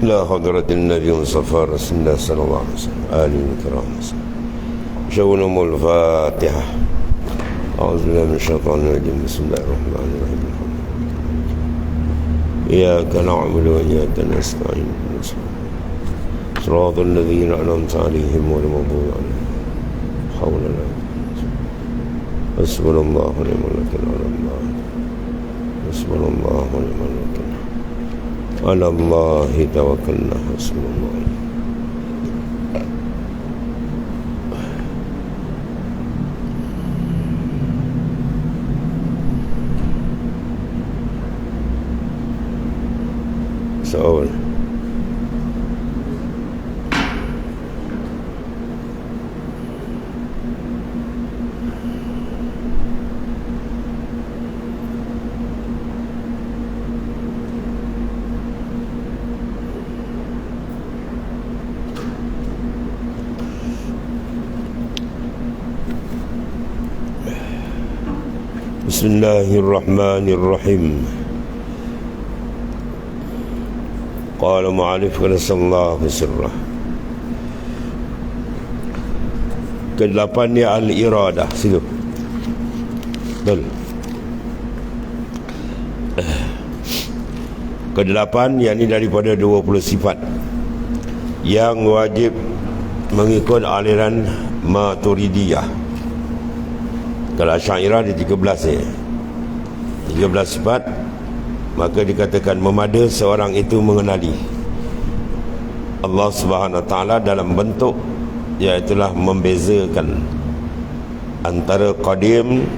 إلى حضرة النبي المصطفى رسول الله صلى الله عليه وسلم آله الكرام. شونهم الفاتحة. أعوذ بالله من الشيطان الرجيم. بسم الله الرحمن الرحيم. إياك نعبد وإياك نستعين. صراط الذين أنعمت عليهم غير المغضوب عليهم حول الله. حسبنا الله ونعم الوكيل على الله. حسبنا الله ونعم الوكيل على الله توكلنا. حسبنا الله. Soal. Bismillahirrahmanirrahim. Qala mu'alif qadasallahu sirrah. Kedelapan dia al-iradah. Situ betul. Kedelapan yakni daripada 20 sifat yang wajib mengikut aliran Maturidiyah. Kalau Asy'ariyah di 13 ni 13 sifat, maka dikatakan memada seorang itu mengenali Allah Subhanahu Wa Taala dalam bentuk, iaitulah membezakan antara qadim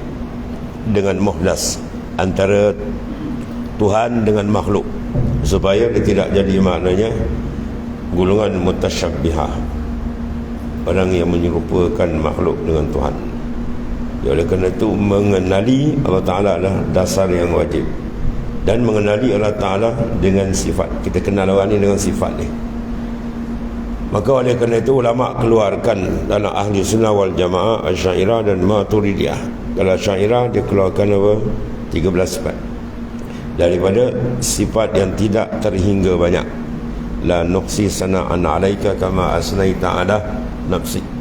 dengan muhdas, antara Tuhan dengan makhluk, supaya dia tidak jadi maknanya golongan mutasyabbihah, orang yang menyerupakan makhluk dengan Tuhan. Oleh kerana itu mengenali Allah Ta'ala adalah dasar yang wajib, dan mengenali Allah Ta'ala dengan sifat. Kita kenal orang ni dengan sifat ni. Maka oleh kerana itu ulama keluarkan dalam ahli sunnah wal jamaah Asy'ariyah dan Maturidiyah. Kalau Asy'ariyah dia keluarkan apa? 13 sifat, daripada sifat yang tidak terhingga banyak. La nuqsi sana'an 'alaika kama asnaita 'ala nafsi.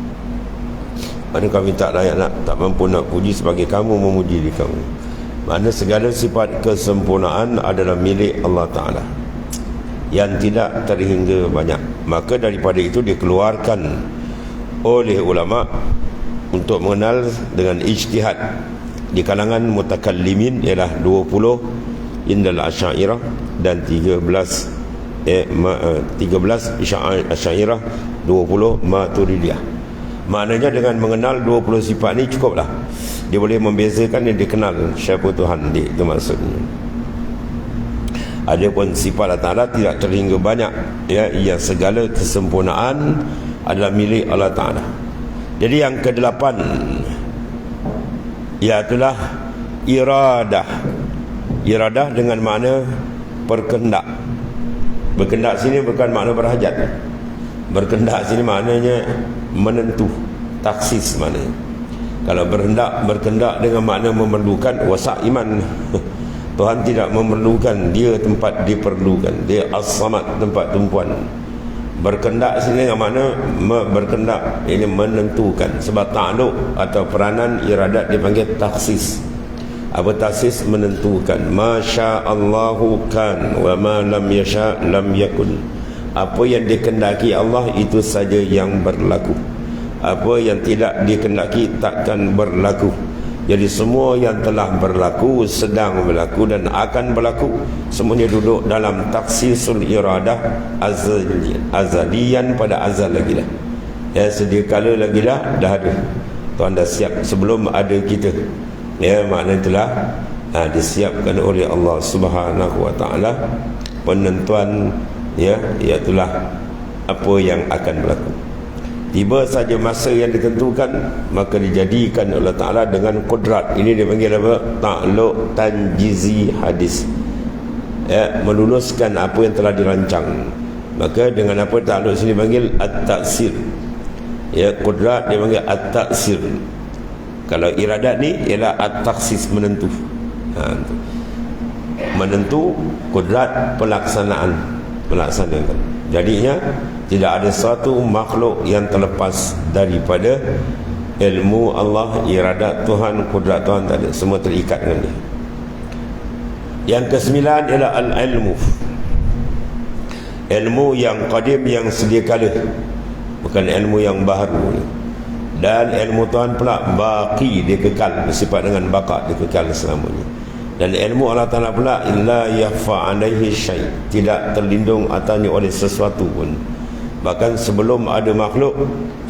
Mana kami tak layak tak mampu nak puji sebagai kamu memuji diri kamu. Mana segala sifat kesempurnaan adalah milik Allah Ta'ala yang tidak terhingga banyak. Maka daripada itu dikeluarkan oleh ulama untuk mengenal dengan ijtihad di kalangan mutakallimin, ialah 20 indal Asy'ariyah dan 13 Asy'ariyah, 20 Maturidiyah. Maknanya dengan mengenal 20 sifat ni cukuplah. Dia boleh membezakan dan dikenal siapa Tuhan dia, itu maksudnya. Adapun sifat Allah Ta'ala tidak terhingga banyak, ya, yang segala kesempurnaan adalah milik Allah Ta'ala. Jadi yang ke-8 iaitulah iradah. Iradah dengan makna berkehendak. Berkehendak sini bukan makna berhajat. Berkehendak sini maknanya menentu, taksis maknanya. Kalau berkehendak dengan makna memerlukan, wasak iman. Tuhan tidak memerlukan, dia tempat diperlukan. Dia as-samad, tempat tumpuan. Berkehendak sini dengan makna berkehendak, ini menentukan. Sebab ta'aluk atau peranan iradat dipanggil taksis. Apa taksis? Menentukan. Masya'allahu kan wa ma lam yasha' lam yakun. Apa yang dikehendaki Allah itu saja yang berlaku. Apa yang tidak dikehendaki takkan berlaku. Jadi semua yang telah berlaku, sedang berlaku dan akan berlaku, semuanya duduk dalam taksisul iradah azalian, pada azal lagi dah. Ya, sedia kala lagi dah ada. Tuhan dah siap sebelum ada kita. Ya, maknanya itulah disiapkan oleh Allah Subhanahu Wa Taala penentuan, ya, iaitulah apa yang akan berlaku. Tiba saja masa yang ditentukan, maka dijadikan oleh Ta'ala dengan kudrat. Ini dia panggil apa? Ta'luk tanjizi hadis, ya, meluluskan apa yang telah dirancang. Maka dengan apa ta'luk sini panggil at-taksir, ya, kudrat dia panggil at-taksir. Kalau iradat ni ialah at-taksis, menentu. Menentu, kudrat, pelaksanaan, melaksanakan. Jadinya tidak ada satu makhluk yang terlepas daripada ilmu Allah, iradat Tuhan, kudrat Tuhan, tak ada. Semua terikat dengan dia. Yang kesembilan ialah al-ilmu. Ilmu yang qadim, yang sedia kala, bukan ilmu yang baru. Dan ilmu Tuhan pula baqi, dia kekal, bersifat dengan baqa, dia kekal selamanya. Dan ilmu Allah Ta'ala pula la yakhfa alaihi syai', tidak terlindung atasnya oleh sesuatu pun. Bahkan sebelum ada makhluk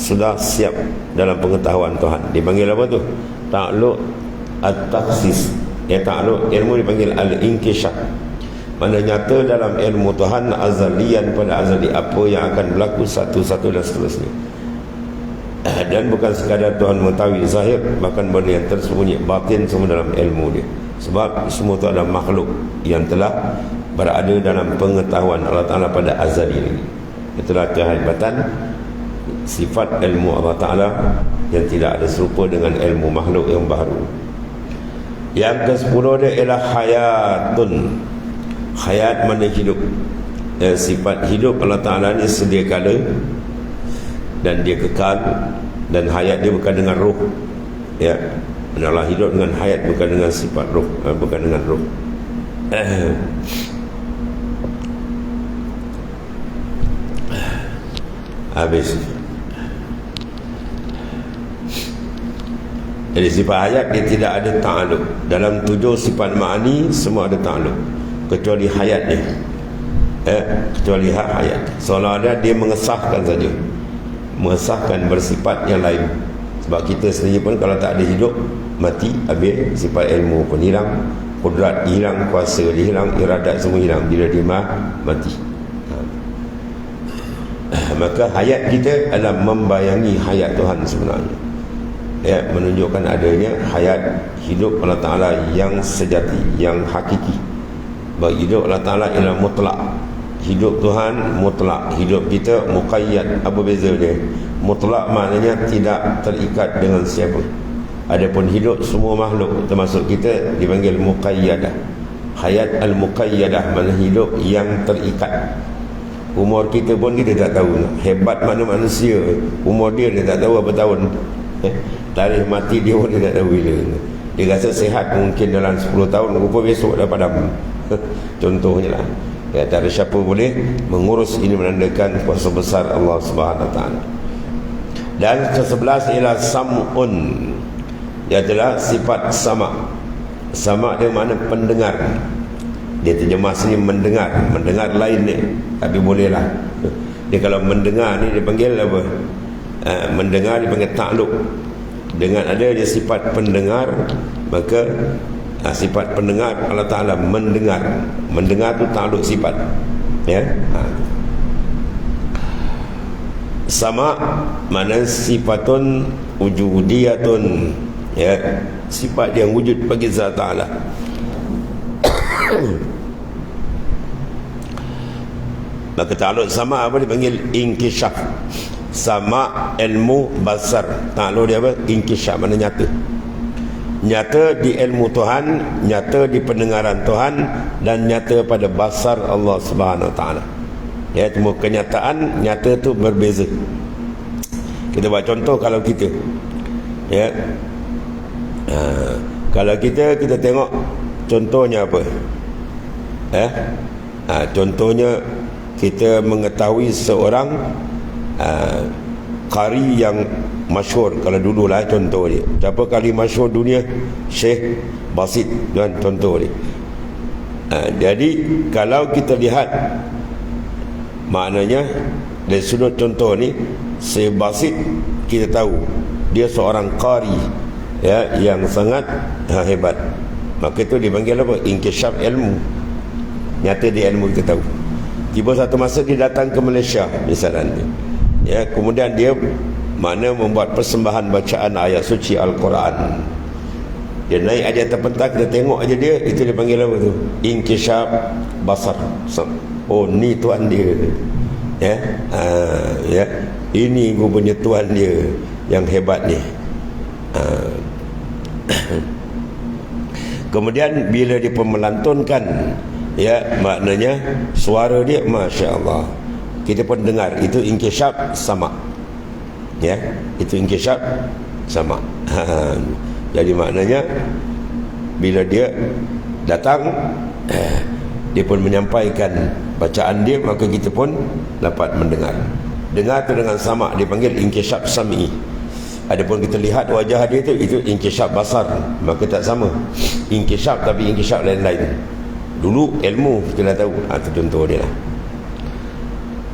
sudah siap dalam pengetahuan Tuhan. Dipanggil apa tu? Ta'alluq at-takhsis. Ta'alluq ilmu dipanggil al-inkishaf. Mana nyata dalam ilmu Tuhan azalian pada azali, apa yang akan berlaku satu-satu dan seterusnya. Dan bukan sekadar Tuhan mengetahui zahir, bahkan benda yang tersembunyi batin semua dalam ilmu dia. Sebab semua itu adalah makhluk yang telah berada dalam pengetahuan Allah Ta'ala pada azali ini. Itulah kehebatan sifat ilmu Allah Ta'ala yang tidak ada serupa dengan ilmu makhluk yang baru. Yang ke-10 dia ialah hayatun. Hayat mana hidup. Sifat hidup Allah Ta'ala ni sedia kala dan dia kekal. Dan hayat dia bukan dengan roh, ya. Allah hidup dengan hayat, bukan dengan sifat roh, bukan dengan roh. Habis. Jadi sifat hayat dia tidak ada ta'alluq. Dalam 7 sifat ma'ani semua ada ta'alluq, kecuali hayat dia. Kecuali hayat. Seolah ada dia mengesahkan saja, mengesahkan bersifat yang lain. Sebab kita sendiri pun kalau tak ada hidup, mati, habis. Sifat ilmu pun hilang, kudrat hilang, kuasa dia hilang, iradat semua hilang bila dia mati. Maka hayat kita adalah membayangi hayat Tuhan sebenarnya, ya, menunjukkan adanya hayat hidup Allah Ta'ala yang sejati, yang hakiki. Bagi hidup Allah Ta'ala ialah mutlak. Hidup Tuhan mutlak, hidup kita muqayyad. Apa beza dia? Mutlak maknanya tidak terikat dengan siapa. Adapun hidup semua makhluk termasuk kita dipanggil muqayyadah. Hayat al-muqayyadah mana hidup yang terikat. Umur kita pun kita tak tahu. Hebat mana manusia, umur dia tak tahu berapa tahun. Tarikh mati dia pun dia tak tahu bila. Dia rasa sihat mungkin dalam 10 tahun, rupa besok dah padam. Contohnya lah. Ya, tak ada siapa boleh mengurus ini, menandakan kuasa besar Allah Subhanahu Wa Taala. Dan ke-11 ialah sam'un, iaitu sifat sama'. Sama' dia mana pendengar. Dia terjemah sini mendengar, mendengar lain ni, tapi bolehlah. Dia kalau mendengar ni dia panggil apa? Mendengar dipanggil ta'alluq. Dengan ada dia sifat pendengar, maka sifat pendengar Allah Ta'ala mendengar. Mendengar tu ta'alluq sifat, ya. Sama mana sifatun wujudiyatun, ya, sifat yang wujud bagi zat Ta'ala. Maka ta'alluq sama apa dipanggil inkishaf. Sama ilmu basar, ta'alluq dia apa? Inkishaf, mana nyata. Nyata di ilmu Tuhan, nyata di pendengaran Tuhan, dan nyata pada basar Allah Subhanahu Wa Taala. Ya, cuma kenyataan nyata tu berbeza. Kita buat contoh, kalau kita, ya, kalau kita tengok contohnya apa? Contohnya kita mengetahui seorang qari yang masyhur. Kalau dululah contoh dia, siapa qari masyhur dunia? Syekh Basit, dan contoh dia. Jadi kalau kita lihat, maknanya dari sudut contoh ni, Syekh Basit kita tahu dia seorang qari, ya, yang sangat hebat. Maka itu dipanggil apa? Inkishaf ilmu. Nyata di ilmu kita tahu. Tiba satu masa dia datang ke Malaysia misalnya, ya, kemudian dia mana membuat persembahan bacaan ayat suci Al-Quran. Dia naik aja terpentas, kita tengok aja dia, itu dipanggil apa tu? Inkishaf basar. Oh, ni tuan dia, ya. Ya, ini rupanya tuan dia yang hebat ni. Kemudian bila dia melantunkan, ya, maknanya suara dia Masya Allah, kita pun dengar. Itu inkisyaf sama. Ya, itu inkisyaf sama. Jadi maknanya bila dia datang, dia pun menyampaikan bacaan dia, maka kita pun dapat mendengar. Dengar tu dengan sama, dipanggil inkisyaf sam'i. Adapun kita lihat wajah dia itu inkisyaf basar, maka tak sama. Inkisyaf tapi inkisyaf lain-lain. Dulu ilmu kita dah tahu, itu contoh dia lah.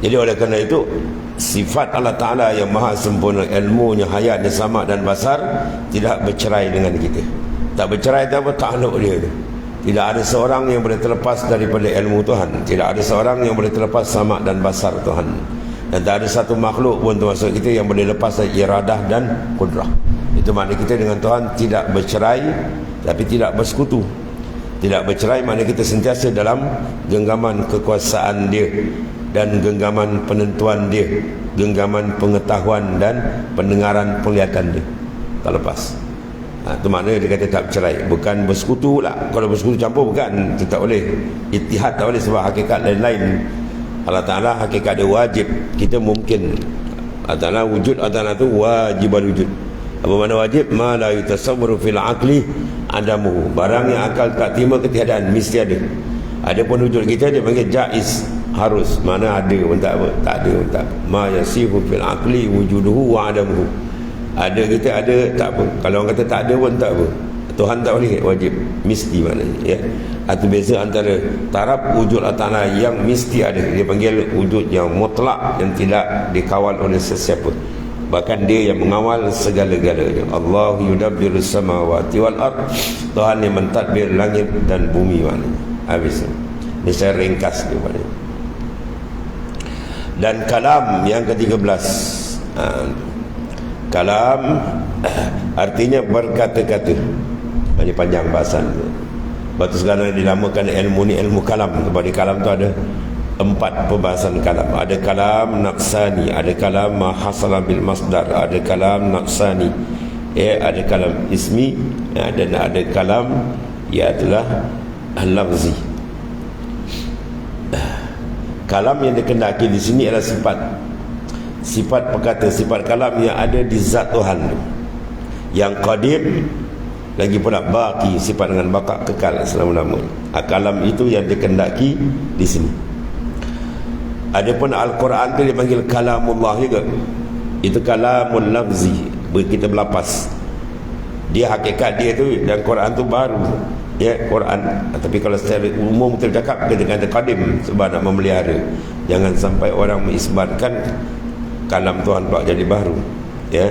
Jadi oleh kerana itu, sifat Allah Ta'ala yang maha sempurna, ilmunya, hayatnya, sama dan basar, tidak bercerai dengan kita. Tak bercerai tak apa, ta'aluk dia tu. Tidak ada seorang yang boleh terlepas daripada ilmu Tuhan. Tidak ada seorang yang boleh terlepas sama dan basar Tuhan. Dan tak ada satu makhluk pun termasuk kita yang boleh lepas dari iradah dan kudrah. Itu makna kita dengan Tuhan tidak bercerai, tapi tidak bersekutu. Tidak bercerai makna kita sentiasa dalam genggaman kekuasaan dia dan genggaman penentuan dia, genggaman pengetahuan dan pendengaran penglihatan dia. Tak lepas. Itu makna dia kata tak bercerai. Bukan bersekutu lah. Kalau bersekutu campur bukan, itu tak boleh. Ittihad tak boleh sebab hakikat lain-lain. Allah Ta'ala hakikat dia wajib, kita mungkin. Allah Ta'ala wujud, Allah Ta'ala tu wajibal wujud. Apa makna wajib? Ma la yutasawwaru fil aqli adamuhu. Barang yang akal tak terima ketiadaan, mesti ada. Adapun wujud kita dia panggil jaiz, harus. Mana ada pun tak apa, tak ada pun tak apa. Ma yasihu fil aqli wujuduhu wa adamuhu. Ada kita ada, tak apa. Kalau orang kata tak ada pun tak apa. Tuhan tak boleh, wajib, mesti maknanya, ya. Itu beza antara taraf wujud Allah Ta'ala yang mesti ada, dia panggil wujud yang mutlak, yang tidak dikawal oleh sesiapa. Bahkan dia yang mengawal segala-galanya. Allah yudabbirus samawati wal ard. Tuhan yang mentadbir langit dan bumi maknanya. Habis. Ini saya ringkas dia maknanya. Dan kalam yang ke-13. Kalam artinya berkata-kata. Ini panjang bahasan tu. Batu sekarang dinamakan ilmu ni ilmu kalam. Sebab di kalam tu ada 4 pembahasan kalam. Ada kalam nafsani, ada kalam mahasala bil masdar, ada kalam nafsani, ada kalam ismi, dan ada kalam ialah al-lafzi. Kalam yang dikendaki di sini adalah sifat perkata, sifat kalam yang ada di zat Tuhan, yang qadim, lagi pula baqi, sifat dengan baqa, kekal selama-lamanya. Kalam itu yang dikendaki di sini. Adapun Al-Quran itu dipanggil kalamullah juga. Itu kalamul lafzi, kita berlapas. Dia hakikat dia tu, dan Quran tu baru, ya, Quran. Tapi kalau secara umum kita cakap, kita kata qadim, sebab nak memelihara. Jangan sampai orang mengisbatkan kalam Tuhan pula jadi baru, ya.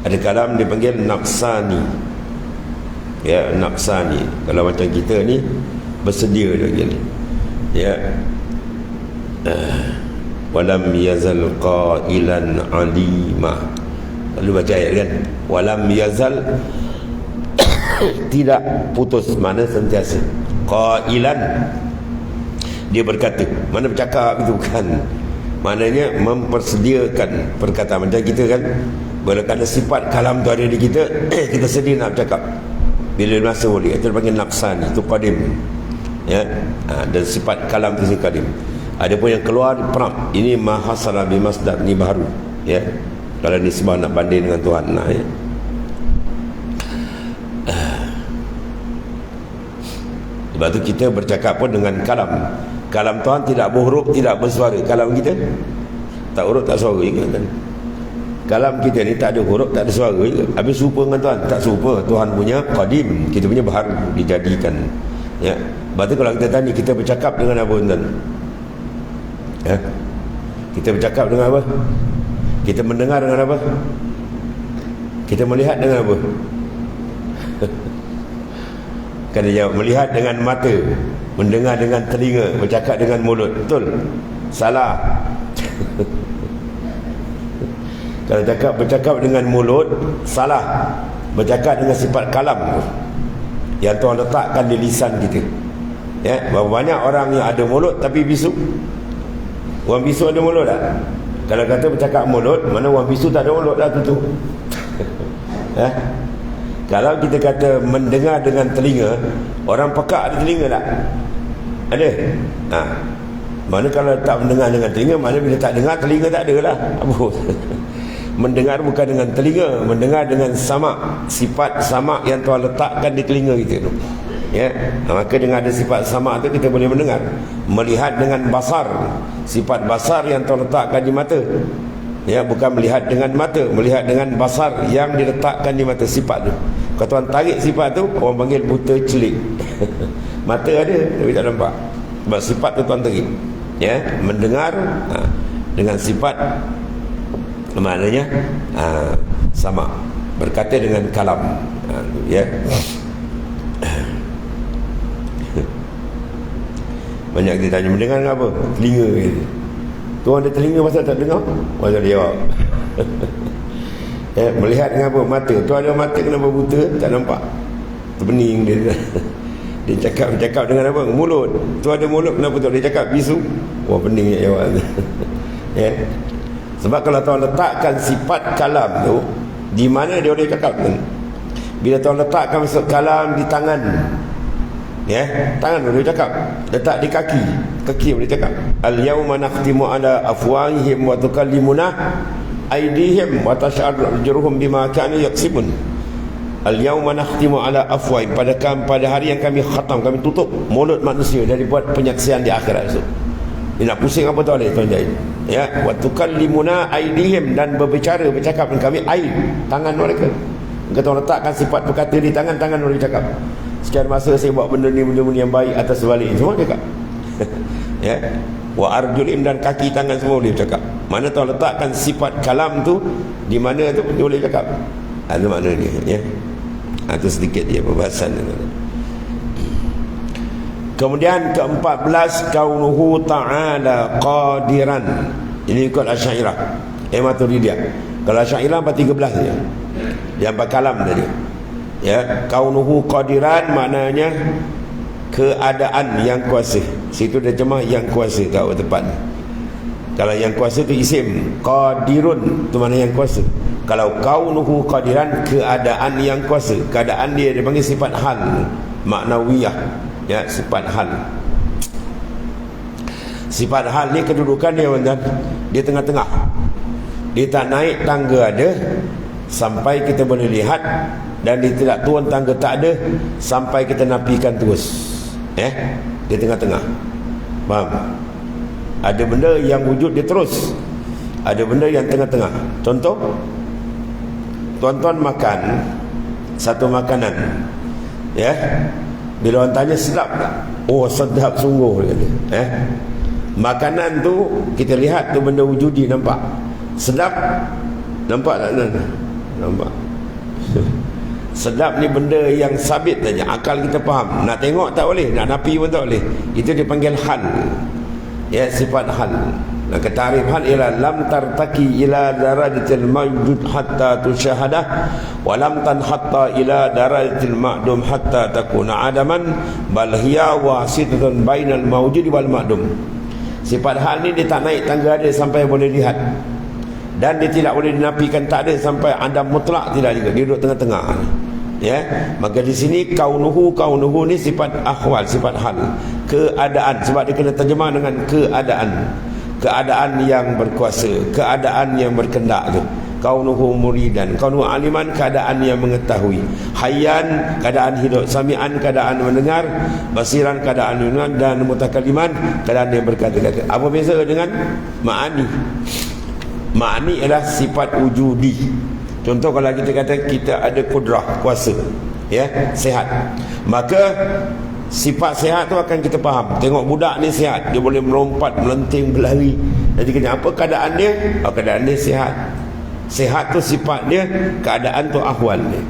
Ada kalam dipanggil nafsani, ya, nafsani. Kalau macam kita ni bersedia dia ni, ya. Walam yazal qailan alima. Lalu baca ayat kan, walam yazal tidak putus, mana sentiasa. Qailan, dia berkata, mana bercakap itu bukan. Maknanya mempersediakan perkataan. Macam kita kan, bila ada sifat kalam tu ada di kita, kita sedia nak bercakap. Bila masa boleh, itu dipanggil nafsani, itu qadim, ya. Dan sifat kalam tu qadim. Ada pun yang keluar prab, ini mahasala bi masdar, ni baru, ya. Kalau nisbah nak banding dengan Tuhan, nah, ya. Sebab tu kita bercakap pun dengan kalam. Kalam Tuhan tidak berhuruf, tidak bersuara. Kalam kita tak huruf, tak suara juga kan. Kalam kita ni tak ada huruf, tak ada suara juga. Habis serupa dengan Tuhan, tak serupa. Tuhan punya qadim, kita punya baru dijadikan, ya. Sebab tu kalau kita tanya, kita bercakap dengan apa tuan? Ya? Kita bercakap dengan apa? Kita mendengar dengan apa? Kita melihat dengan apa? Kena jawab. Melihat dengan mata, mendengar dengan telinga, bercakap dengan mulut. Betul? Salah. Kalau bercakap dengan mulut, salah. Bercakap dengan sifat kalam yang Tuhan letakkan di lisan kita, ya. Berapa banyak orang yang ada mulut tapi bisu? Orang bisu ada mulut tak? Kalau kata bercakap mulut, mana orang bisu tak ada mulut dah tentu. Ya? Kalau kita kata mendengar dengan telinga, orang pekak ada telinga tak? Ada? Mana kalau tak mendengar dengan telinga, mana bila tak dengar telinga tak ada lah. Apa? Mendengar bukan dengan telinga, mendengar dengan samak, sifat samak yang Tuhan letakkan di telinga kita tu. Ya, maka dengan ada sifat samak tu kita boleh mendengar. Melihat dengan basar, sifat basar yang Tuhan letakkan di mata. Ya, bukan melihat dengan mata, melihat dengan basar yang diletakkan di mata, sifat tu. Kalau Tuhan tarik sifat tu, orang panggil buta celik. Mata ada tapi tak nampak. Sebab sifat tu Tuhan tarik. Ya, mendengar dengan sifat, maknanya sama, berkata dengan kalam. Ya. Banyak kita tanya, mendengar dengan apa? Telinga. Tuan ada telinga pasal tak dengar? Pasal dia jawab. Ya, melihat dengan apa? Mata. Tuan ada mata, kenapa buta? Tak nampak. Terpening dia. Dia cakap dengan apa? Mulut. Tuan ada mulut, kenapa tak dia cakap? Bisu. Wah, pening dia jawab. Ya. Sebab kalau Tuhan letakkan sifat kalam tu, di mana dia boleh cakap kan? Bila Tuhan letakkan sifat kalam di tangan, ya, tangan boleh cakap. Letak di kaki boleh cakap. Al-yawma nakhtimu ala afwahihim wa tukallimuna aydihim wa tash'aru arjuluhum bima kanu yaksibun. Al-yawma nakhtimu ala afwahihim, pada hari yang kami khatam, kami tutup mulut manusia dari buat penyaksian di akhirat esok. Dia nak pusing apa tak boleh Tuhan jahit. Ya, wa tukallimuna aydihim, dan bercakap dengan kami aid, tangan mereka. Kita letakkan sifat berkata di tangan boleh cakap. Sekian masa saya buat benda ni yang baik atas sebalik, semua cakap. Ya, wa arjulim, dan kaki tangan semua boleh cakap. Mana Tuhan letakkan sifat kalam tu, di mana tu dia boleh cakap. Ada makna dia, ya. Itu sedikit dia pembahasan. Kemudian ke-14, kaunuhu ta'ala qadiran. Ini ikut Asy'ariyah, Maturidiyah. Kalau Asy'ariyah 13 saja. Yang kalam tadi. Ya, kaunuhu qadiran maknanya keadaan yang kuasa. Situ dia terjemah yang kuasa, tak tepat. Kalau yang kuasa tu isim, qadirun tu makna yang kuasa. Kalau kaunuhu qadiran, keadaan yang kuasa. Keadaan dia dipanggil sifat hal, maknawiyah. Ya, sifat hal. Sifat hal ni kedudukan dia, dia tengah-tengah. Dia tak naik tangga ada sampai kita boleh lihat, dan dia tidak turun tangga tak ada sampai kita nafikan terus. Dia tengah-tengah. Faham? Ada benda yang wujud dia terus, ada benda yang tengah-tengah. Contoh, tuan-tuan makan satu makanan, ya, bila orang tanya sedap tak? Oh, sedap sungguh, dia kata. Makanan tu kita lihat tu benda wujudi, nampak. Sedap, nampak tak? Nampak. Sedap ni benda yang sabit saja, akal kita faham. Nak tengok tak boleh, nak napi pun tak boleh. Itu dipanggil hal. Ya, sifat hal. Nah, ketarif hal ialah lam tartaki ila darajatil mawjud hatta tusyahadah, wa lam tanhatta ila darajatil ma'dum hatta takuna adaman, bal hiya wasitatun bainal mawjud wal ma'dum. Sifat hal ni dia tak naik tangga ada sampai boleh lihat, dan dia tidak boleh dinafikan tak ada sampai adam mutlak, tidak juga. Dia duduk tengah-tengah. Ya, maka di sini kaunuhu ni sifat ahwal, sifat hal, keadaan. Sebab dia kena terjemah dengan keadaan yang berkuasa, keadaan yang berkendak tu. Kaunuhu muridan, kaunuhu aliman, keadaan yang mengetahui. Hayyan, keadaan hidup. Sami'an, keadaan mendengar. Basiran, keadaan mendengar. Dan mutakalliman, keadaan yang berkata-kata. Apa beza dengan ma'ani? Ma'ani adalah sifat wujudi. Contoh, kalau kita kata kita ada kudrah, kuasa, ya, sehat, maka sifat sehat tu akan kita faham. Tengok budak ni sehat, dia boleh melompat, melenting, berlari. Jadi kita apa keadaan dia? Keadaan dia sehat. Sehat tu sifat dia, keadaan tu ahwal dia.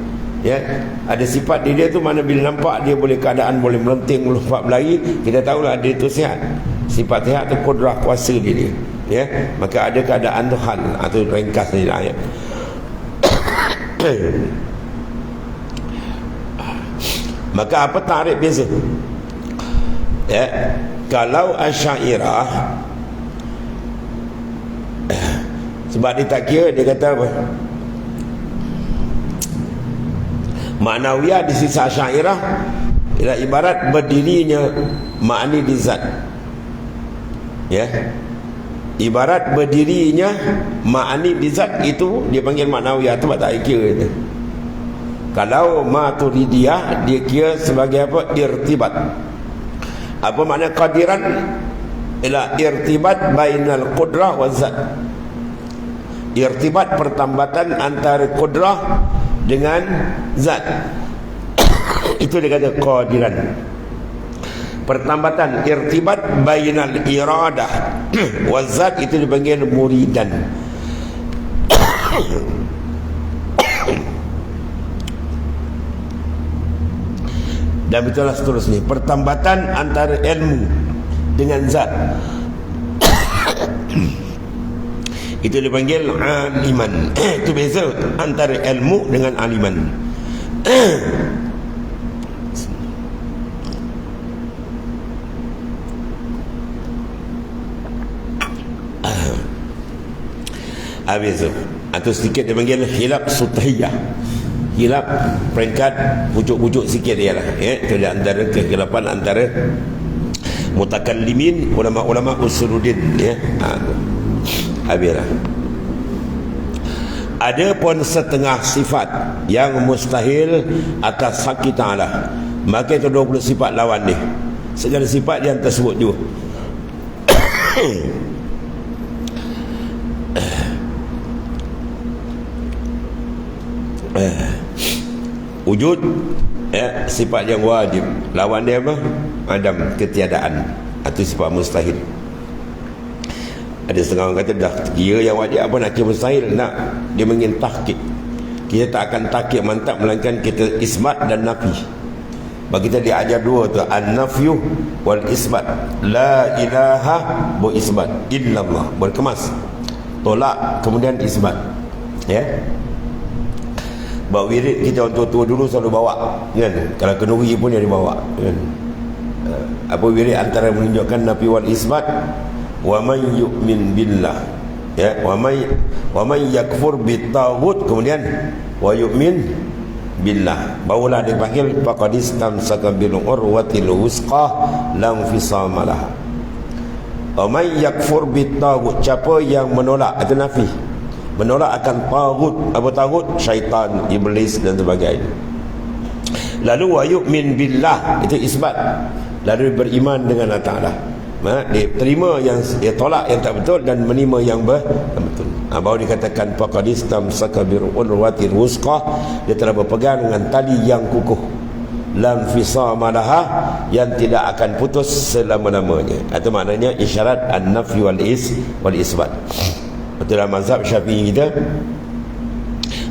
Ya, ada sifat dia tu mana bila nampak dia boleh keadaan boleh melenting, melompat, berlari, kita tahulah dia tu sehat. Sifat sehat tu kudrah, kuasa dia. Ya, maka ada keadaan tu hal, atau ringkas ni ayat. Maka apa takrif beza? Ya, kalau Asy'ariyah, sebab dia tak kira, dia kata apa? Ma'nawiyah di sisi Asy'ariyah ialah ibarat berdirinya ma'ani di zat. Ya, ibarat berdirinya ma'ani di zat itu dia panggil ma'nawiyah tu tak kira itu. Kalau Maturidiyah dia kira sebagai apa? Irtibat. Apa makna qadiran? Ialah irtibat bainal qudrah wa zat. Irtibat pertambatan antara qudrah dengan zat. Itu dia kata qadiran. Pertambatan irtibat bainal iradah wa zat itu dipanggil muridan. Dan itulah seterusnya pertambatan antara ilmu dengan zat. Itu dipanggil aliman. Itu beza antara ilmu dengan aliman. Habis itu atau sedikit dipanggil khilaf sutahiyah. Hilaf peringkat pucuk-pucuk sikit dia lah, ya. Itu di antara kekhilapan antara mutakallimin, ulama-ulama usuluddin, ya. Habislah. Ada pun setengah sifat yang mustahil atas hak ta'ala. Maka itu 20 sifat lawan ni. Segala sifat yang tersebut juga wujud, ya, sifat yang wajib. Lawan dia apa? Adam, ketiadaan, atau sifat mustahil. Ada setengah orang kata dah kira yang wajib apa nak kira mustahil, nak dia ingin tahqiq. Kita tak akan tahqiq mantap melainkan kita isbat dan nafi. Bagi kita diajar dua tu, an-nafyu wal isbat. La ilaha bu isbat illallah, berkemas tolak kemudian isbat, ya. Bawa wirid kita untuk tua dulu selalu bawa, kan? Kalau kenuri pun dia dibawa, kan? Apa wirid antara menunjukkan nafi wal isbat, wa man yu'min billah, ya, wa man yakfur bitaghut, kemudian wa yu'min billah, barulah dia panggil faqad istamsaka bil urwatil wusqa lam fisama laha. Wa man yakfur bitaghut, siapa yang menolak, itu nafi, menolak akan taghut. Apa taghut? Syaitan, iblis dan sebagainya. Lalu wa yu'min billah, itu isbat. Lalu beriman dengan Allah Ta'ala. Dia terima yang dia tolak yang tak betul dan menerima yang betul. Baru dikatakan faqad istamsaka bil urwatil wusqa, dia telah berpegang dengan tali yang kukuh, lam fisama laha, yang tidak akan putus selama-lamanya. Itu maknanya isyarat an-nafy wal isbat. Dalam mazhab Syafi'i kita,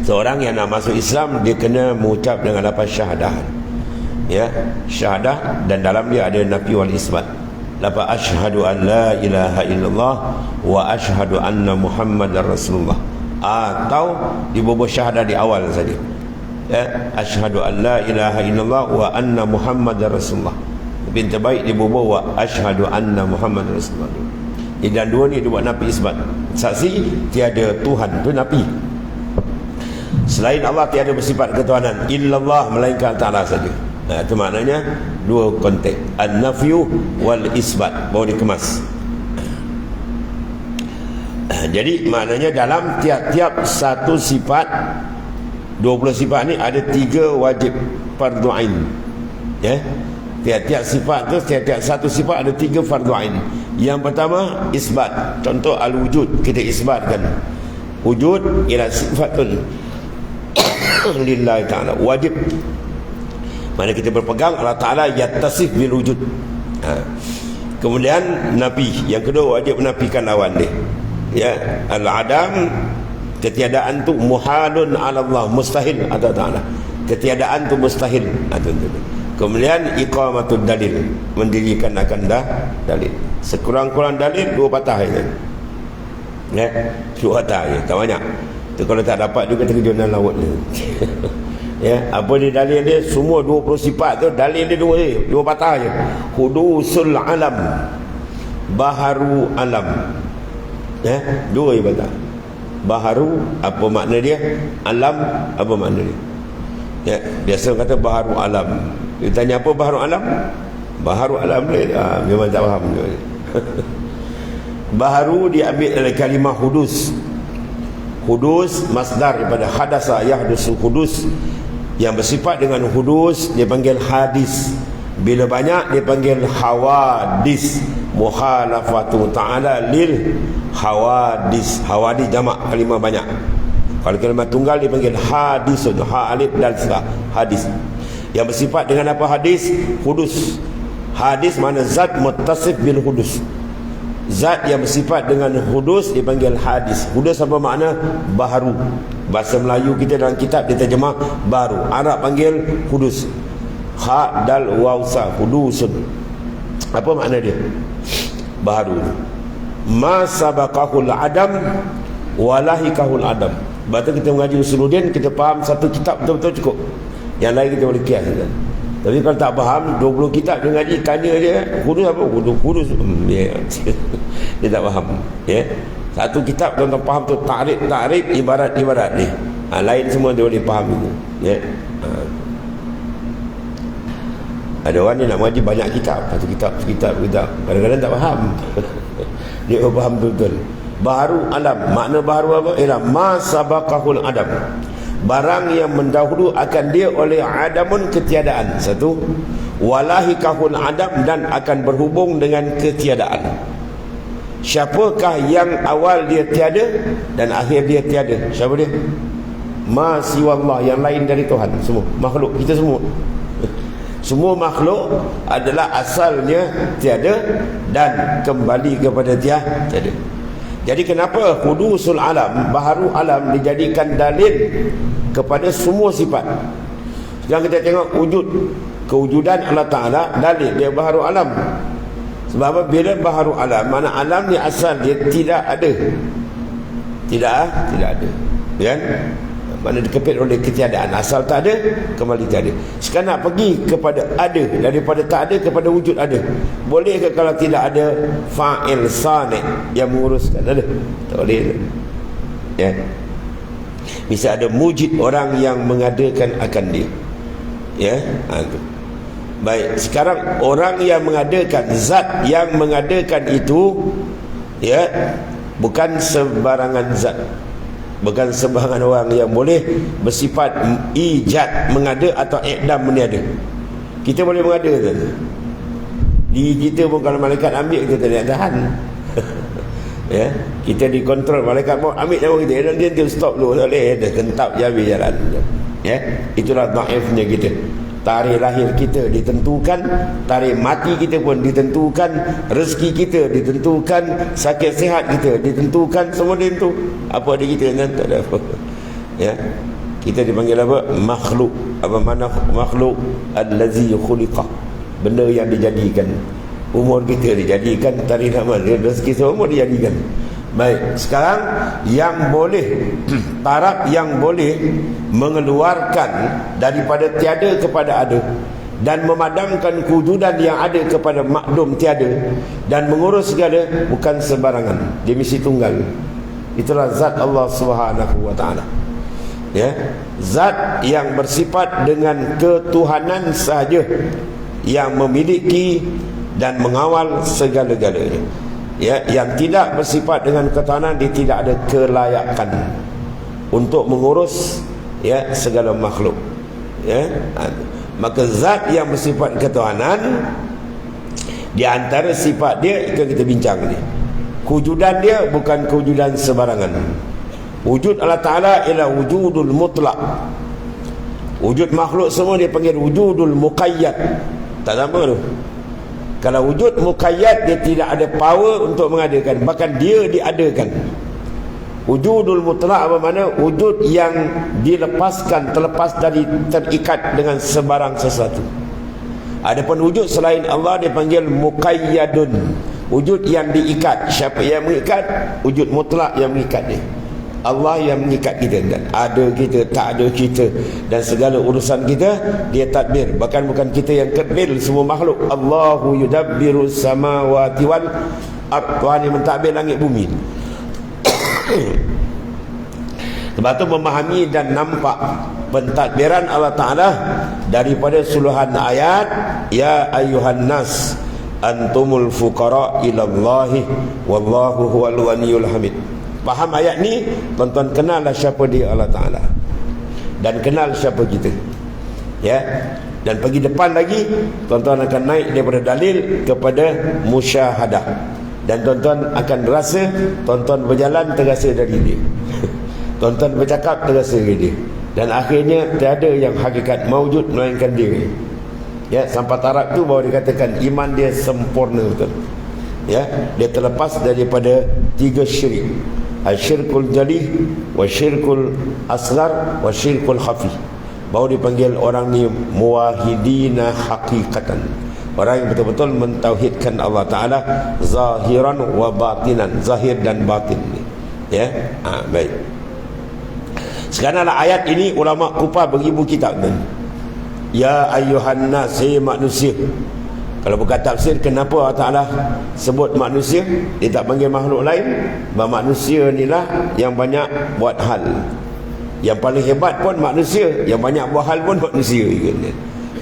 seorang yang nak masuk Islam dia kena mengucap dengan lafaz syahadah, ya, syahadah, dan dalam dia ada nafi wal isbat. Lafaz asyhadu an la ilaha illallah wa asyhadu anna muhammadar rasulullah, atau dibobol syahadah di awal saja, ya, asyhadu an la ilaha illallah wa anna muhammadar rasulullah. Lebih terbaik dibobol wa asyhadu anna muhammadar rasulullah. Dan dua ni dia buat nafi isbat. Saksi tiada Tuhan, itu nafi. Selain Allah tiada bersifat ketuhanan, illallah, melainkan Ta'ala saja. Itu maknanya dua konteks, an-nafyu wal isbat, baru dikemas. Jadi maknanya dalam tiap-tiap satu sifat, 20 sifat ni ada 3 wajib fardu ain, ya. Tiap-tiap sifat tu, tiap-tiap satu sifat ada 3 fardu ain. Yang pertama isbat. Contoh al-wujud, kita isbatkan wujud ialah sifatun lillahi ta'ala, wajib. Mana kita berpegang Allah Ta'ala yattasif bil wujud. Kemudian nafi, yang kedua wajib menafikan lawan dia, ya, al-adam, ketiadaan tu muhalun ala Allah, mustahil Allah Ta'ala, ketiadaan tu mustahil. Kemudian iqamatul dalil, mendirikan akan dalil. Sekurang-kurang dalil 2 patah je, ya, 2 patah je, tak banyak tu. Kalau tak dapat juga terkejunan laut ni. Ya, apa dia dalil dia? Semua 20 sifat tu dalil dia 2 patah je. Hudusul alam, baharu alam, ya, 2 je patah. Baharu apa makna dia? Alam apa makna dia? Ya, biasa kata baharu alam. Dia tanya apa baharu alam? Baharu alam dia, memang tak faham dia. Baharu diambil dari kalimah hudus. Hudus masdar daripada hadasa yahdusu hudus, yang bersifat dengan hudus dia panggil hadis. Bila banyak dia panggil hawadis. Mukhalafatu ta'ala lil hawadis. Hawadis jamak kalimah banyak. Kalau kalimah tunggal dia panggil hadisun, ha alif dal sa, hadis. Yang bersifat dengan apa hadis? Hudus. Hadis mana zat muttasif bil hudus. Zat yang bersifat dengan hudus dipanggil hadis. Hudus apa makna? Baharu. Bahasa Melayu kita dalam kitab dia terjemah baru. Arab panggil hudus. Ha dal waw sa, hudusun. Apa makna dia? Baharu. Ma sabaqahul adam walahikahul adam. Berarti kita mengaji usuluddin, kita faham satu kitab betul-betul cukup. Yang lain kita boleh kias kan? Tapi kalau tak faham 20 kitab dia ngaji, tanya dia hudus apa? Hudus. Dia tak faham. Ya. Satu kitab tuan-tuan faham tu ta'rif, ibarat ni. Lain semua dia boleh faham itu. Ya. Ada orang ni nak mengaji banyak kitab, satu kitab. Kadang-kadang tak faham. Dia faham betul. Baharu alam. Makna baharu apa? Ialah ma sabaqahul adam. Barang yang mendahulu akan dia oleh adamun, ketiadaan. Satu. Walahikahul adam, dan akan berhubung dengan ketiadaan. Siapakah yang awal dia tiada dan akhir dia tiada? Siapa dia? Ma siwallah, yang lain dari Tuhan. Semua makhluk kita semua. Semua makhluk adalah asalnya tiada dan kembali kepada tiada. Jadi kenapa hudusul alam, baharu alam dijadikan dalil kepada semua sifat? Sekarang kita tengok kewujudan Allah Ta'ala, dalil dia baharu alam. Sebab apa? Bila baharu alam, mana alam ni asal dia tidak ada. Tidak ada. Kan? Mana dikepit oleh ketiadaan. Asal tak ada, kembali tak ada. Sekarang nak pergi kepada ada, daripada tak ada kepada wujud ada. Boleh ke kalau tidak ada fa'il sani' yang menguruskan? Ada? Tak boleh. Ya. Bisa ada mujid, orang yang mengadakan akan dia. Ya. Baik, sekarang orang yang mengadakan, zat yang mengadakan itu, ya, bukan sembarangan zat. Bukan sembarangan orang yang boleh bersifat ijad, mengada, atau ikdam, meniada. Kita boleh mengada kan? Di kita pun kalau malaikat ambil, kita tak tahan. Ya, kita dikontrol, malaikat mau ambil nyawa kita, dan dia stop dulu, tak boleh, dia kentap je habis jalan. Ya, itulah dhaifnya kita. Tarikh lahir kita ditentukan, tarikh mati kita pun ditentukan, rezeki kita ditentukan, sakit sihat kita ditentukan, semua ditentu. Apa ada kita kan? Tak ada apa. Ya. Kita dipanggil apa? Makhluk. Apa makna makhluk? Allazi khuliqa. Benda yang dijadikan. Umur kita dijadikan, tarikh amal, rezeki semua dijadikan. Baik, sekarang yang boleh taraf yang boleh mengeluarkan daripada tiada kepada ada dan memadamkan kewujudan yang ada kepada makdum tiada dan mengurus segala, bukan sembarangan. Dia mesti tunggal. Itulah zat Allah Subhanahu wa taala. Ya, zat yang bersifat dengan ketuhanan sahaja, yang memiliki dan mengawal segala-galanya. Ya, yang tidak bersifat dengan ketuhanan, dia tidak ada kelayakan untuk mengurus, ya, segala makhluk. Ya, maka zat yang bersifat ketuhanan, di antara sifat dia yang kita bincang ni, kewujudan dia bukan kewujudan sembarangan. Wujud Allah Ta'ala ialah wujudul mutlak. Wujud makhluk semua dia panggil wujudul muqayyad. Tak sama tu. Kalau wujud muqayyad, dia tidak ada power untuk mengadakan, bahkan dia diadakan. Wujudul mutlak apa makna? Wujud yang dilepaskan, terlepas dari, terikat dengan sebarang sesuatu. Adapun wujud selain Allah dipanggil muqayyadun, wujud yang diikat. Siapa yang mengikat? Wujud mutlak yang mengikat dia. Allah yang mengikat kita, dan ada kita, tak ada kita, dan segala urusan kita dia tadbir. Bahkan bukan kita yang tadbir, semua makhluk. Allahu yudabbiru samawati wal ardh. Tuhan yang mentadbir langit bumi. Sebab tu memahami dan nampak pentadbiran Allah Ta'ala daripada suluhan ayat, ya ayuhan nas antumul fuqara ilallahi wallahu huwal ghaniyul hamid. Faham ayat ni, tuan-tuan kenallah siapa dia Allah Ta'ala, dan kenal siapa kita, ya. Dan pergi depan lagi, tuan-tuan akan naik daripada dalil kepada musyahadah, dan tuan-tuan akan rasa, tuan-tuan berjalan terasa dari dia tuan-tuan bercakap terasa dari dia, dan akhirnya tiada yang hakikat maujud melainkan dia, ya. Sampai taraf tu baru dikatakan iman dia sempurna betul, ya. Dia terlepas daripada 3 syirik, asyirkul jali, wasyirkul asghar, wasyirkul khafi. Baru dipanggil orang ni muwahidina haqiqatan, orang yang betul-betul mentauhidkan Allah Ta'ala zahiran wa batinan, zahir dan batin, ya. Baik. Sekaranglah ayat ini ulama Kufah beribu kitab ni. Ya ayyuhan nas, manusia. Kalau bukan tafsir, kenapa Allah Ta'ala sebut manusia, dia tak panggil makhluk lain? Bahawa manusia inilah yang banyak buat hal. Yang paling hebat pun manusia, yang banyak buat hal pun manusia.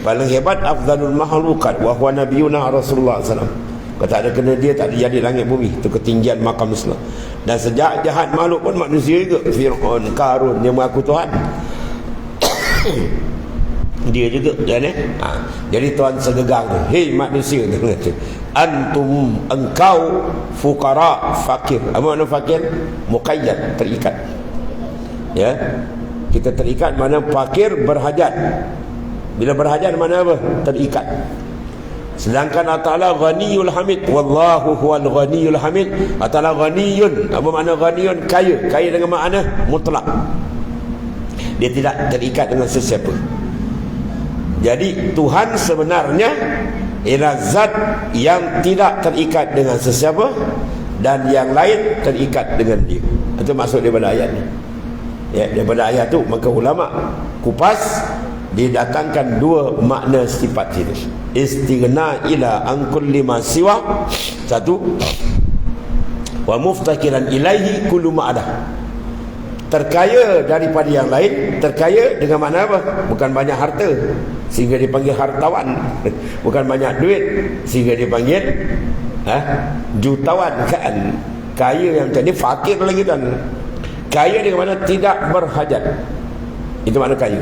Paling hebat afdalul makhlukat wa huwa nabiyuna Rasulullah SAW. Kalau tak ada kena dia, tak ada jadi langit bumi. Itu ketinggian makam Islam. Dan sejak jahat makhluk pun manusia juga. Fir'aun, Karun, dia mengaku Tuhan. Dia juga kan, jadi Tuhan segegang tu, hei manusia, antum, engkau fuqara, fakir. Apa makna fakir? Muqayyad, terikat, ya. Kita terikat, mana fakir berhajat. Bila berhajat mana apa? Terikat. Sedangkan Allah Ta'ala ghaniyul hamid, wallahu huwal ghaniyul hamid. Allah Ta'ala ghaniyun. Apa makna ghaniyun? Kaya. Kaya dengan makna mutlak, dia tidak terikat dengan sesiapa. Jadi Tuhan sebenarnya ialah zat yang tidak terikat dengan sesiapa, dan yang lain terikat dengan dia. Itu maksud daripada ayat ni, ya. Daripada ayat tu maka ulama kupas didatangkan 2 makna sifat itu. Istighna ila an kulli ma siwa, satu, wa muftakiran ilaihi kullu ma ada. Terkaya daripada yang lain. Terkaya dengan makna apa? Bukan banyak harta sehingga dipanggil hartawan, bukan banyak duit sehingga dipanggil jutawan, kan. Kaya yang jadi fakir lagi, kan. Kaya dengan makna tidak berhajat. Itu makna kaya,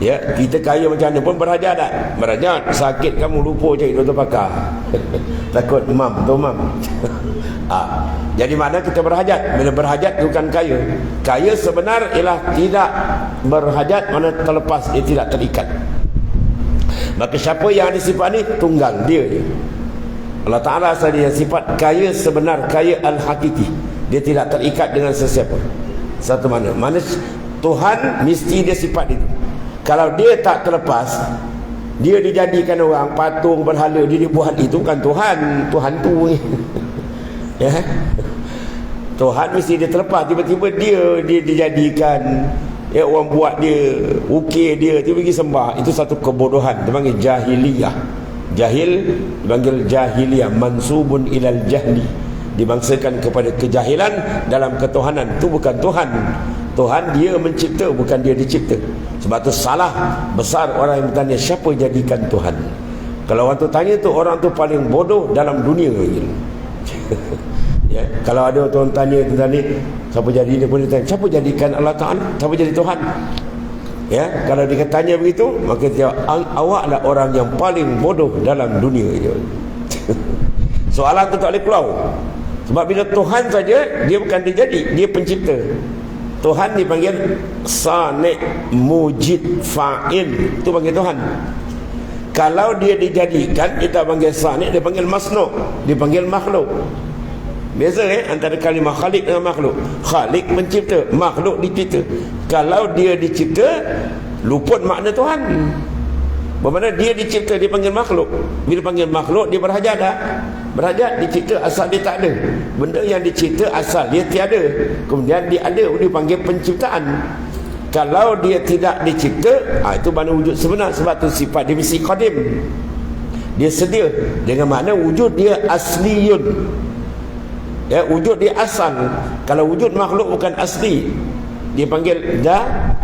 ya. Kita kaya macam mana pun berhajat tak? Berhajat, sakit kamu lupa cari doktor pakar takut mam. Jadi mana kita berhajat? Bila berhajat bukan kaya. Kaya sebenar ialah tidak berhajat, mana terlepas, dia tidak terikat. Maka siapa yang ada sifat ni? Tunggal, dia je. Allah Ta'ala sahaja sifat kaya sebenar, kaya al-hakiki. Dia tidak terikat dengan sesiapa. Satu mana? Mana Tuhan mesti dia sifat itu. Kalau dia tak terlepas, dia dijadikan orang patung berhala, dia dibuat, itu kan Tuhan. Tuhan tu ya. Tuhan mesti dia terlepas. Tiba-tiba dia dijadikan, ya, orang buat dia, ukir dia, dia pergi sembah. Itu satu kebodohan, dipanggil jahiliyah. Jahil dipanggil jahiliyah, mansubun ilal jahli, dibangsakan kepada kejahilan dalam ketuhanan. Itu bukan Tuhan. Tuhan dia mencipta, bukan dia dicipta. Sebab tu salah besar orang yang bertanya siapa jadikan Tuhan. Kalau orang tu tanya tu, orang tu paling bodoh dalam dunia. Ya, kalau ada orang tanya tentang ni, siapa jadi, dia boleh tanya siapa jadikan Allah Ta'ala, siapa jadi Tuhan. Ya, kalau dia tanya begitu, maka dia, awaklah orang yang paling bodoh dalam dunia. Soalan tu tak boleh keluar. Sebab bila Tuhan saja, dia bukan dia jadi, dia pencipta. Tuhan dipanggil Sani', Mujid, Fa'il. Itu panggil Tuhan. Kalau dia dijadikan, kita panggil Sani', dia panggil Masnu', dia panggil makhluk. Beza antara kalimah khalik dengan makhluk. Khalik mencipta, makhluk dicipta. Kalau dia dicipta, luput makna Tuhan. Bermakna dia dicipta, dia panggil makhluk. Bila panggil makhluk, dia berhajat dah. Berhajat, dicipta, asal dia tak ada. Benda yang dicipta, asal dia tiada. Kemudian dia ada, dia panggil penciptaan. Kalau dia tidak dicipta, itu mana wujud sebenar. Sebab tu sifat dia mesti qadim, dia sedia. Dengan makna wujud dia asliyun, ya, wujud dia asal. Kalau wujud makhluk bukan asli, dia panggil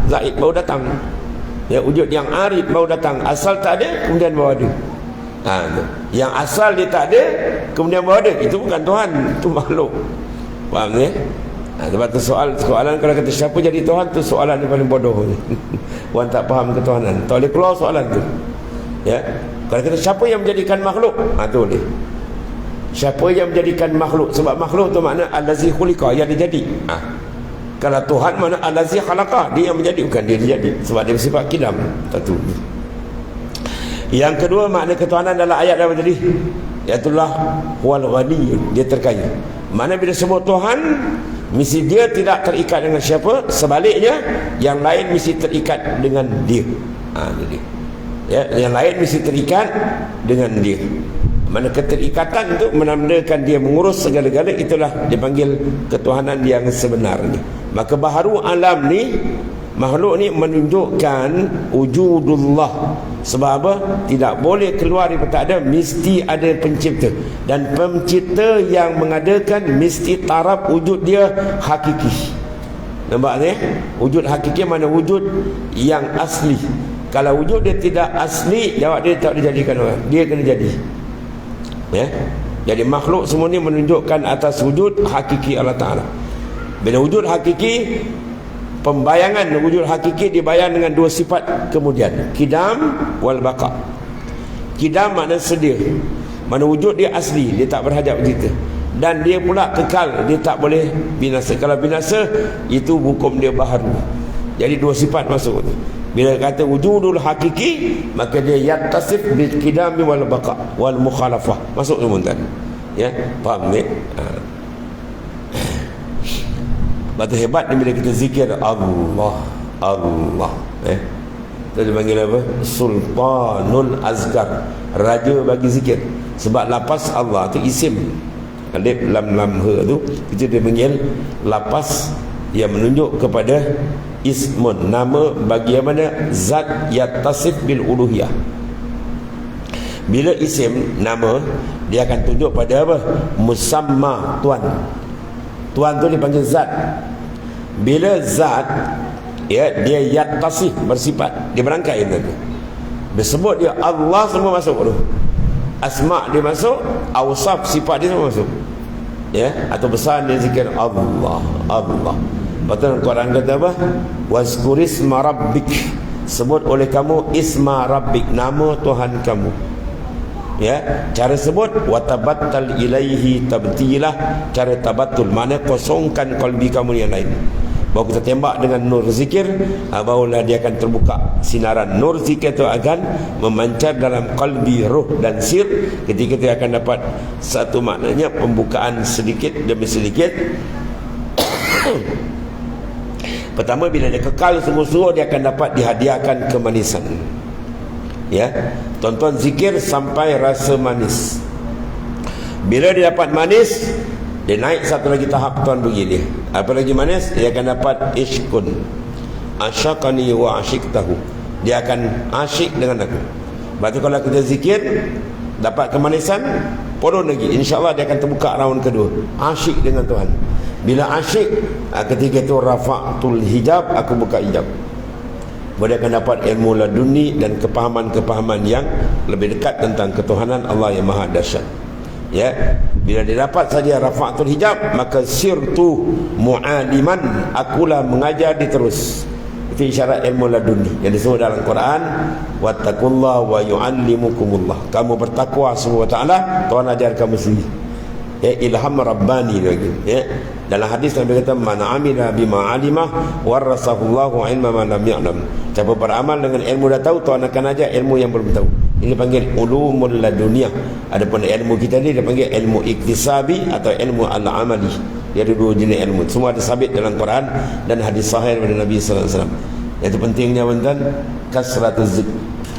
zaid, baru datang. Ya, wujud yang arid baru datang, asal tak ada, kemudian baru ada. Yang asal dia tak ada, kemudian baru ada, itu bukan Tuhan, itu makhluk. Faham ni? Sebab tu soalan kalau kata siapa jadi Tuhan, tu soalan yang paling bodoh ni. Orang tak faham ketuhanan, tak boleh keluar soalan tu. Ya. Kalau kata siapa yang menjadikan makhluk, tu boleh. Siapa yang menjadikan makhluk? Sebab makhluk tu makna allazi khuliqa, yang dia jadi. Kalau Tuhan makna allazi khalaqa, dia yang menjadi, bukan dia jadi. Sebab dia bersifat kidam. Satu. Yang kedua, makna ketuhanan dalam ayat apa tadi? Iaitulah wal ghani, dia terkaya. Mana bila sebut Tuhan, mesti dia tidak terikat dengan siapa, sebaliknya yang lain mesti terikat dengan dia. Jadi ya, yang lain mesti terikat dengan dia. Mana keterikatan itu menandakan dia mengurus segala-gala, itulah dipanggil ketuhanan yang sebenarnya. Maka baharu alam ni, makhluk ni menunjukkan wujudullah. Sebab apa? Tidak boleh keluar daripada ada, mesti ada pencipta. Dan pencipta yang mengadakan mesti taraf wujud dia hakiki. Nampak ni? Wujud hakiki mana wujud yang asli. Kalau wujud dia tidak asli, jawab dia tak dijadikan orang, dia kena jadi. Ya? Jadi makhluk semua ni menunjukkan atas wujud hakiki Allah Ta'ala. Bila wujud hakiki, pembayangan wujud hakiki dibayang dengan dua sifat kemudian, kidam wal baqa. Kidam makna sedia, mana wujud dia asli, dia tak berhajat kita. Dan dia pula kekal, dia tak boleh binasa. Kalau binasa, itu hukum dia baharu. Jadi dua sifat masuk tu. Bila kata wujudul hakiki, maka dia yattasif bil kidami wal baqa wal mukhalafah. Masuk semua tadi. Ya, faham ni? Batu hebat ni bila kita zikir Allah, Allah. Itu dipanggil apa? Sultanul Azkar, raja bagi zikir. Sebab lapas Allah tu isim, alif lam lam ha tu, itu dia panggil lapas yang menunjuk kepada ismun, nama bagi yang mana zat yattasif bil uluhiyah. Bila isim nama, dia akan tunjuk pada apa? Musamma, tuan. Tuan tu dipanggil zat. Bila zat, ya, dia yattasif, bersifat, dia berangkai tadi. Disebut dia Allah, semua masuk tu. Asma dia masuk, awsaf sifat dia semua masuk. Ya, atau besar dia zikir Allah, Allah. Betul Quran kata apa? Wazkurisma rabbik, sebut oleh kamu isma rabbik, nama Tuhan kamu. Ya, cara sebut watabattal ilaihi tabtilah, cara tabattul mana kosongkan kalbi kamu yang lain. Baru kita tembak dengan nur zikir, barulah dia akan terbuka. Sinaran nur zikir itu akan memancar dalam kalbi, roh dan sir. Ketika kita akan dapat satu maknanya pembukaan sedikit demi sedikit. Pertama, bila dia kekal sungguh-sungguh, dia akan dapat dihadiahkan kemanisan. Ya, tonton zikir sampai rasa manis. Bila dia dapat manis, dia naik satu lagi tahap, tuan bagi dia. Apa lagi manis? Dia akan dapat ishkun. Asyaqani wa asyiktahu. Dia akan asyik dengan aku. Berarti kalau kita zikir dapat kemanisan, podon lagi, insya-Allah dia akan terbuka raun kedua, asyik dengan Tuhan. Bila asyik, ketika itu rafa'tul hijab, aku buka hijab. Dia akan dapat ilmu laduni dan kepahaman-kepahaman yang lebih dekat tentang ketuhanan Allah yang maha dahsyat. Ya, bila dia dapat saja rafa'tul hijab, maka sirtu mu'aliman, akulah mengajar dia terus. Itu isyarat ilmu laduni yang disebut dalam Quran, wattaqullaha wa yu'allimukumullah. Kamu bertakwa subhanahu wa ta'ala, Tuhan ajar kamu sendiri. Ya, ilham rabbani lagi. Ya, dalam hadis Nabi kata, man amila bima alimah warasahullahu ilma ma lam ya'lam. Siapa beramal dengan ilmu dah tahu, Tuhan akan ajar ilmu yang belum tahu. Ini panggil ulumul laduniyah. Adapun ilmu kita ni dia panggil ilmu iktisabi atau ilmu al-amali. Dia ada dua jenis ilmu. Semua ada sabit dalam Quran dan hadis sahih daripada Nabi sallallahu alaihi wasallam. Itu pentingnya tuan, kasratuz zikr.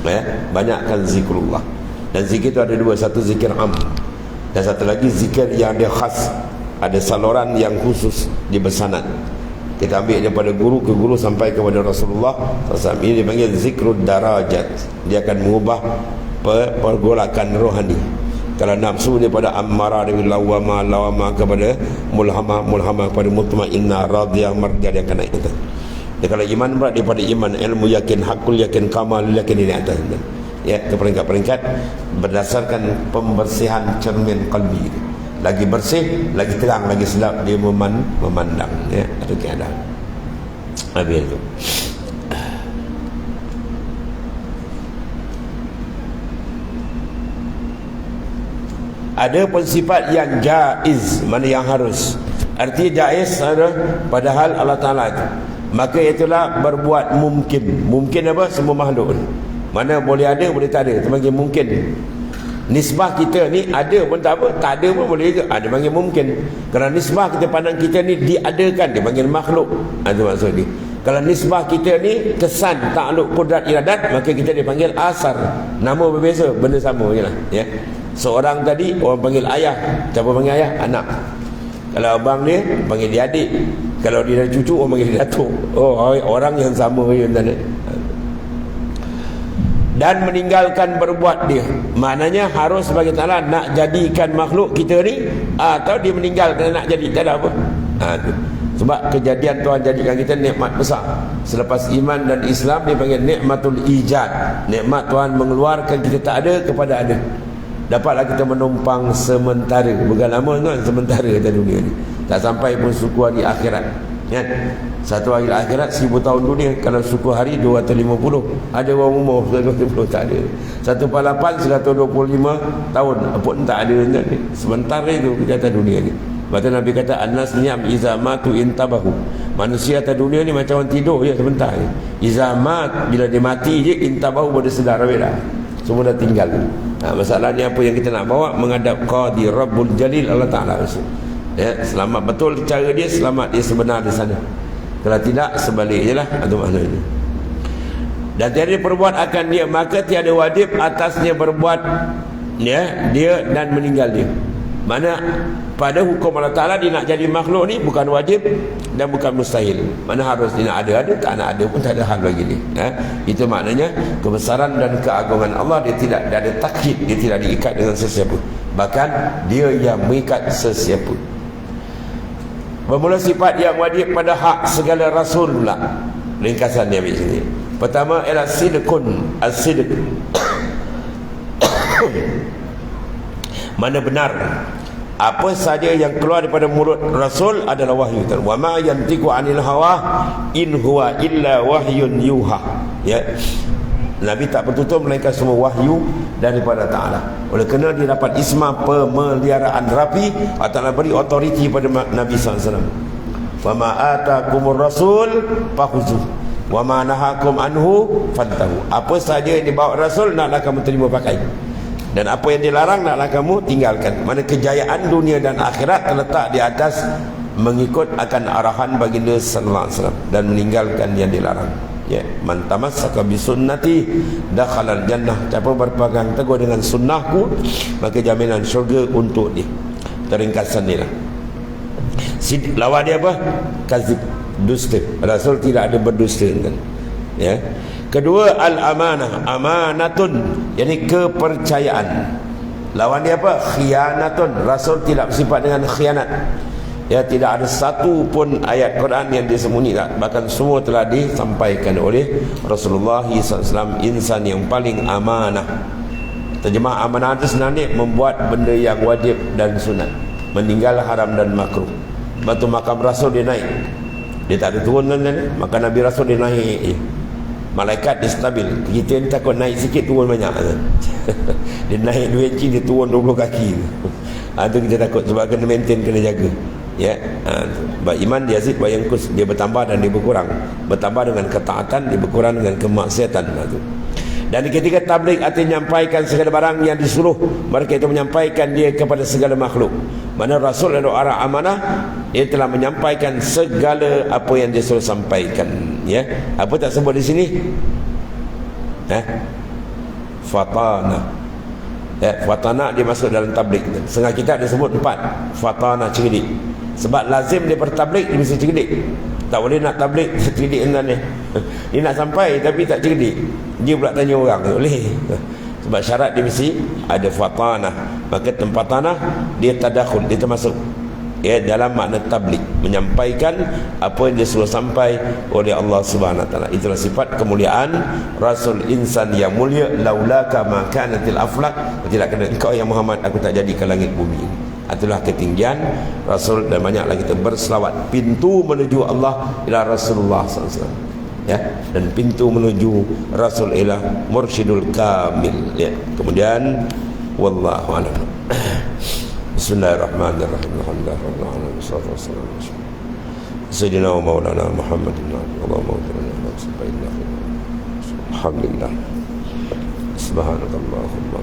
Ya, banyakkan zikrullah. Dan zikir itu ada dua, satu zikir am dan satu lagi zikir yang dia khas, ada saluran yang khusus di bersanad. Kita ambil daripada guru ke guru sampai kepada Rasulullah SAW. Ini dipanggil zikrul darajat. Dia akan mengubah pergolakan rohani. Kalau nafsu daripada ammarah, dari lawama kepada mulhamah kepada mutmainnah, radiyah, marjah, dia akan naik atas. Dan kalau iman berat daripada iman, ilmu yakin, hakul yakin, kamal yakin, ini atas. ya, ke peringkat-peringkat berdasarkan pembersihan cermin qalbi. Lagi bersih, lagi terang, lagi sedap dia memandang, ya, atau keadaan. Habis itu. Ada pun sifat yang jaiz, mana yang harus. Arti jaiz adalah padahal Allah Ta'ala itu. Maka itulah berbuat mungkin. Mungkin apa? Semua makhluk. Mana boleh ada, boleh tak ada. Itu panggil mungkin. Nisbah kita ni ada pun tak apa, tak ada pun boleh juga. Ada panggil mungkin. Kerana nisbah kita pandang kita ni diadakan, dia panggil makhluk. Itu maksud dia. Kalau nisbah kita ni kesan, takluk, kudrat, iradat, maka kita dipanggil asar. Nama berbeza, benda sama je lah, ya. Seorang tadi orang panggil ayah. Siapa panggil ayah? Anak. Kalau abang dia panggil dia adik. Kalau dia ada cucu orang panggil dia datuk. Oh, orang yang sama je. Dan meninggalkan berbuat dia. Maknanya harus bagi Ta'ala nak jadikan makhluk kita ni, atau dia meninggalkan nak jadi, tak ada apa. Sebab kejadian Tuhan jadikan kita nikmat besar. Selepas iman dan Islam dia panggil nikmatul ijad. Nikmat Tuhan mengeluarkan kita tak ada kepada ada. Dapatlah kita menumpang sementara. Bukan lama kan, sementara kata dunia ni. Tak sampai pun suku hari akhirat, kan? Satu hari akhirat 1000 tahun dunia. Kalau suku hari 250. Ada orang umur 250, tak ada. 1/8 125 tahun pun tak ada, kan? Sementara itu kita atas dunia ni. Lepas Nabi kata annas niyam iza matu intabahu. Manusia atas dunia ni macam orang tidur je sebentar je. Iza mat, bila dia mati je, intabahu baru sedar dah. Semua dah tinggal. Masalahnya apa yang kita nak bawa? Menghadap Qadi Rabbul Jalil Allah Ta'ala. Ya, selamat betul cara dia, selamat dia sebenar di sana. Kalau tidak, sebalik je lah. Itu maknanya. Dan tiada perbuat akan dia, maka tiada wajib atasnya berbuat, ya, dia dan meninggal dia. Mana pada hukum Allah Ta'ala dia nak jadi makhluk ni bukan wajib dan bukan mustahil. Mana harus dia nak ada, tak nak ada pun tak ada hal bagi dia, ya? Itu maknanya kebesaran dan keagungan Allah. Dia tidak ada takkid, dia tidak diikat dengan sesiapa. Bahkan dia yang mengikat sesiapa. Bermula sifat yang wajib pada hak segala rasul pula. Ringkasan dia ambil sini. Pertama ialah sidqun, as-sidq. Mana benar. Apa saja yang keluar daripada mulut Rasul adalah wahyu. Wa ma yantiqu 'anil hawa in huwa illa wahyun yuha. Ya. Nabi tak bertutur melainkan semua wahyu daripada Ta'ala. Oleh kerana dia dapat ismah pemeliharaan rapi, Allah beri otoriti pada Nabi SAW. Wa ma atakumur rasul fakhuzuh wa ma nahakum anhu fantahu. Apa saja yang dibawa Rasul naklah kamu terima pakai. Dan apa yang dilarang naklah kamu tinggalkan. Mana kejayaan dunia dan akhirat terletak di atas mengikut akan arahan baginda sallallahu alaihi wasallam dan meninggalkan yang dilarang. Ya, man tamassaka bi sunnati dakhala al-jannah. Siapa berpegang teguh dengan sunnahku, maka jaminan syurga untuk dia. Teringkasan dia lah. Lawan dia apa? Kazib, dusta. Rasul tidak ada berdusta, kan? Ya. Kedua, al-amanah, amanatun, yakni kepercayaan. Lawan dia apa? Khianatun. Rasul tidak bersifat dengan khianat. Ya, tidak ada satu pun ayat Quran yang disembunyi, bahkan semua telah disampaikan oleh Rasulullah SAW, insan yang paling amanah. Terjemah amanah itu sebenarnya membuat benda yang wajib dan sunat, meninggal haram dan makruh. Batu makam Rasul dia naik, dia tak ada turun, maka Nabi Rasul dia naik. Malaikat dia stabil. Kita ni takut naik sikit turun banyak. Dia naik 2 inci, dia turun 20 kaki. Itu kita takut sebab kena maintain, kena jaga. Ya, iman dia yazid wa yanqus, dia bertambah dan dia berkurang. Bertambah dengan ketaatan, dia berkurang dengan kemaksiatan. Dan ketika tabligh artinya menyampaikan segala barang yang disuruh, mereka itu menyampaikan dia kepada segala makhluk. Mana Rasul adalah orang amanah, dia telah menyampaikan segala apa yang dia suruh sampaikan. Ya, apa tak sebut di sini? Fatana. Ya, fatana dia masuk dalam tabligh. Setengah kita ada sebut 4. Fatana, cerdik. Sebab lazim dia bertabligh, dia mesti cerdik. Tak boleh nak tabligh cerdik dengan dia. Dia nak sampai tapi tak cerdik. Dia pula tanya orang, boleh. Sebab syarat dia mesti ada fatanah. Maka tempat tanah dia tadakhul, dia termasuk. ya, dalam makna tabligh, menyampaikan apa yang disuruh sampai oleh Allah Subhanahu wa taala. Itulah sifat kemuliaan rasul insan yang mulia. Laulaka ma kanatil aflak, tidak kena engkau ya Muhammad aku tak jadi ke langit bumi. Itulah ketinggian rasul, dan banyaklah kita berselawat. Pintu menuju Allah ila Rasulullah SAW, ya, dan pintu menuju Rasul ila mursyidul kamil, ya. Kemudian wallahu a'lam. Bismillahirrahmanirrahim. Alhamdulillah wassalatu wassalamu ala sayyidina wa maulana Muhammadin. Allahumma ighfir lana. Alhamdulillah. Subhanakallahumma